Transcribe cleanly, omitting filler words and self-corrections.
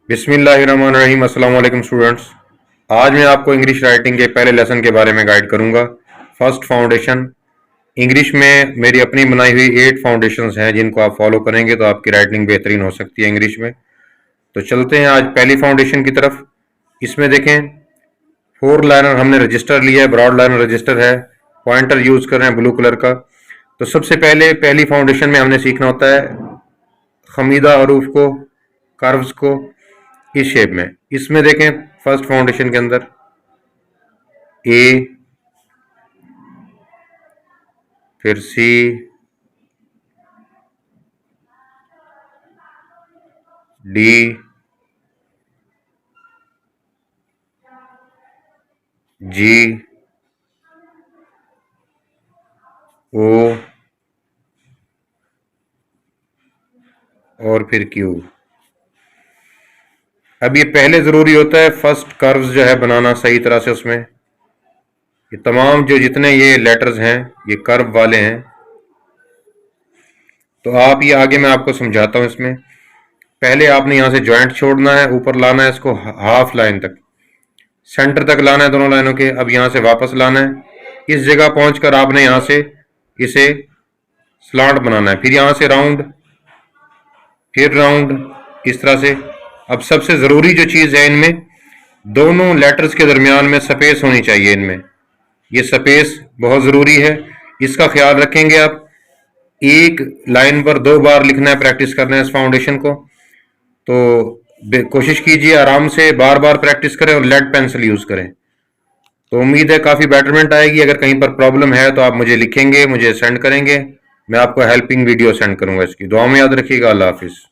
बिस्मिल्लाहिर्रहमानिर्रहीम। अस्सलाम वालेकुम स्टूडेंट्स। आज मैं आपको इंग्लिश राइटिंग के पहले लेसन के बारे में गाइड करूंगा। First foundation. इंग्लिश में मेरी अपनी बनाई हुई 8 फाउंडेशंस हैं जिनको आप फॉलो करेंगे तो आपकी राइटिंग बेहतरीन हो सकती है इंग्लिश में। तो चलते हैं आज पहली फाउंडेशन की तरफ। इसमें देखें 4 लाइनर हमने रजिस्टर लिया है, ब्रॉड लाइनर रजिस्टर है, पॉइंटर यूज कर रहे हैं ब्लू कलर का। तो सबसे पहले पहली फाउंडेशन में हमने सीखना होता है खमीदा हरूफ को, कर्व्स को इस शेप में। इसमें देखें फर्स्ट फाउंडेशन के अंदर ए, फिर सी, डी, जी, ओ और फिर क्यू। अब ये पहले जरूरी होता है फर्स्ट कर्व्स जो है बनाना सही तरह से। उसमें ये तमाम जो जितने ये लेटर्स हैं ये कर्व वाले हैं। तो आप ये आगे मैं आपको समझाता हूं। इसमें पहले आपने यहां से जॉइंट छोड़ना है, ऊपर लाना है इसको हाफ लाइन तक, सेंटर तक लाना है दोनों लाइनों के। अब यहां से वापस लाना है, इस जगह पहुंचकर आपने यहां से इसे स्लांट बनाना है, फिर यहां से राउंड, फिर राउंड, इस तरह से। अब सबसे जरूरी जो चीज है इनमें, दोनों लेटर्स के दरमियान में स्पेस होनी चाहिए। इनमें ये स्पेस बहुत जरूरी है, इसका ख्याल रखेंगे आप। एक लाइन पर 2 बार लिखना है, प्रैक्टिस करना है इस फाउंडेशन को। तो कोशिश कीजिए आराम से बार बार प्रैक्टिस करें और लेड पेंसिल यूज करें। तो उम्मीद है काफी बेटरमेंट आएगी। अगर कहीं पर प्रॉब्लम है तो आप मुझे लिखेंगे, मुझे सेंड करेंगे, मैं आपको हेल्पिंग वीडियो सेंड करूंगा इसकी। दुआ में याद रखिएगा। अल्लाह हाफिज।